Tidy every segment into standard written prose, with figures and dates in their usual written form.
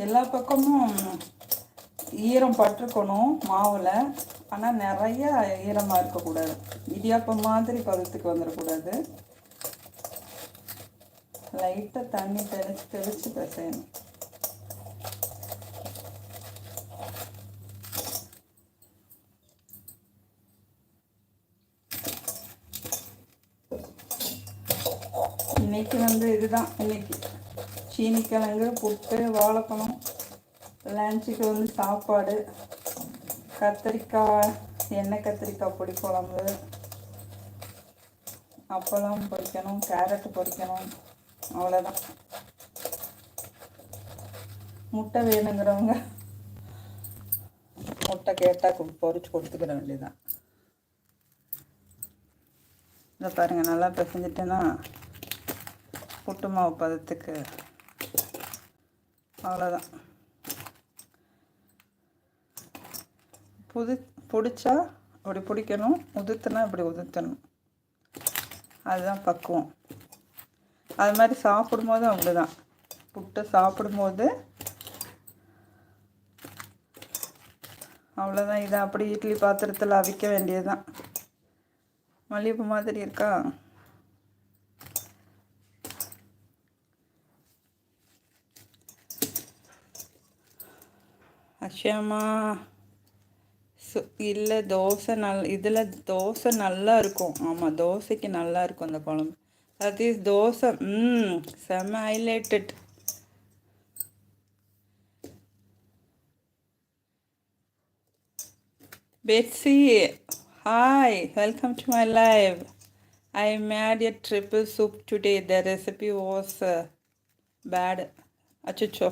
எல்லா பக்கமும் ஈரம் பட்டிருக்கணும் மாவில். ஆனால் நிறைய ஈரமாக இருக்கக்கூடாது. இடியாப்பம் மாதிரி பதத்துக்கு வந்துடக்கூடாது. லைட்டாக தண்ணி தெளித்து தெளித்து பிசையணும். இன்னைக்கு இதுதான். இன்னைக்கு சீனிக்கிழங்கு, புட்டு, வாழைப்பழம். லஞ்சுக்கு சாப்பாடு, கத்திரிக்காய், எண்ணெய் கத்திரிக்காய் பொடி குழம்பு, அப்பளம் பொரிக்கணும், கேரட்டு பொரிக்கணும். அவ்வளோதான். முட்டை வேணுங்கிறவங்க முட்டை கேட்டால் பொரிச்சு கொடுத்துக்கிற வேண்டியதுதான். இதை பாருங்கள், நல்லா பிசைஞ்சிட்டேன்னா புட்டு மாவு பதத்துக்கு. அவ்வளோதான். பிடிச்சா அப்படி பிடிக்கணும், உதுத்துனா இப்படி உதுத்தணும். அதுதான் பக்குவம். அது மாதிரி சாப்பிடும்போதும் அப்படிதான். புட்டை சாப்பிடும்போது அவ்வளோதான். இதை அப்படி இட்லி பாத்திரத்தில் அவிக்க வேண்டியதுதான். மல்லிகைப்பூ மாதிரி இருக்கா? அக்ஷயம்மா இல்லை, தோசை இதில் தோசை நல்லா இருக்கும். ஆமாம், தோசைக்கு நல்லா இருக்கும் அந்த குழம்பு. That is dosa. செம்ம highlighted. Betsy, hi, welcome to my live. I made a triple soup today. The recipe was bad. அச்சோ,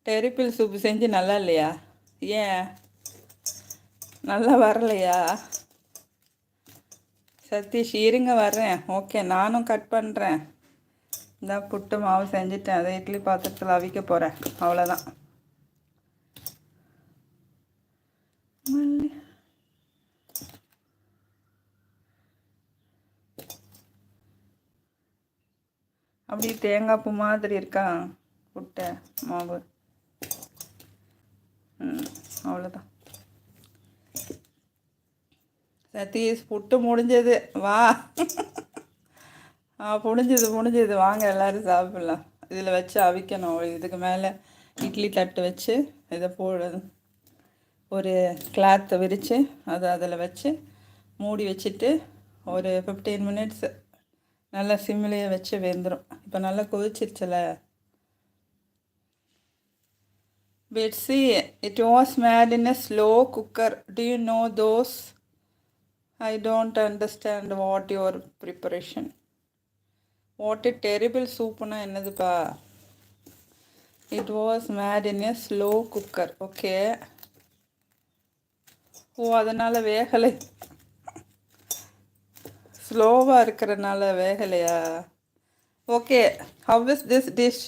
டெரிபிள் சூப் செஞ்சு நல்லா இல்லையா? ஏன் நல்லா வரலையா? சதீஷ், இருங்க வர்றேன். ஓகே, நானும் கட் பண்ணுறேன். இந்த புட்டு மாவு செஞ்சுட்டேன். அதை இட்லி பாத்திரத்தில் அவிக்க போகிறேன். அவ்வளோதான். அப்படி தேங்காய் பூ மாதிரி இருக்கா புட்டை மாவு? அவ்வளோதான். சதீஷ், புட்டு முடிஞ்சது, வா. முடிஞ்சது வாங்க, எல்லோரும் சாப்பிட்லாம். இதில் வச்சு அவிக்கணும். இதுக்கு மேலே இட்லி தட்டு வச்சு இதை ஒரு கிளாத்தை விரித்து அதை அதில் வச்சு மூடி வச்சுட்டு ஒரு 15 மினிட்ஸ் நல்லா சிம்மிலேயே வச்சு வெந்துடும். இப்போ நல்லா கொதிச்சிருச்சுல. Betsy, it was made in a slow cooker. Do you know those? I don't understand what your preparation. What a terrible soup na என்னதுப்பா? It was made in a slow cooker. Okay. ஓ, அதனால் வேகலை. ஸ்லோவாக இருக்கிறனால வேகலையா? Okay. How is this dish?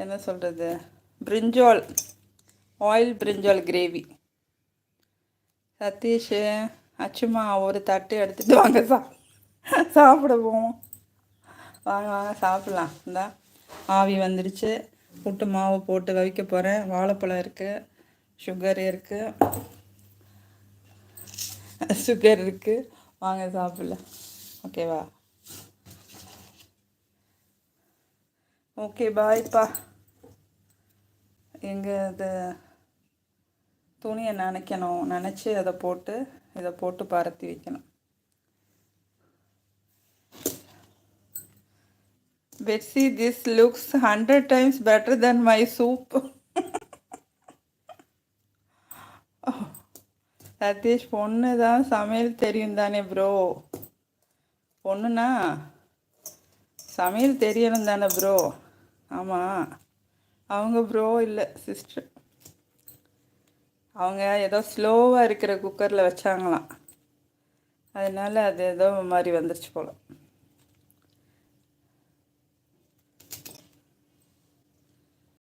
என்ன சொல்கிறது? பிரிஞ்சால், oil பிரிஞ்சால் கிரேவி. சதீஷ், அச்சுமா ஒரு தட்டு எடுத்துகிட்டு வாங்க, சாப்பிடுவோம். வாங்க சாப்பிட்லாம். இந்தா ஆவி வந்துடுச்சு. புட்டு மாவு போட்டு வைக்க போகிறேன். வாழைப்பழம் இருக்குது, சுகர் இருக்குது. வாங்க சாப்பிடலாம். ஓகேவா? ஓகே, பாய்ப்பா. அது துணியை நினச்சி இதை போட்டு பரத்தி வைக்கணும். Betsy, this looks 100 times better than my soup. Satish, பொண்ணு தான் சமையல் தெரியும் தானே ப்ரோ? பொண்ணுனா சமையல் தெரியணும் தானே ப்ரோ? ஆமாம், அவங்க ப்ரோ இல்லை, சிஸ்டர். அவங்க ஏதோ ஸ்லோவாக இருக்கிற குக்கரில் வச்சாங்களாம். அதனால அது ஏதோ மாதிரி வந்துருச்சு போல்.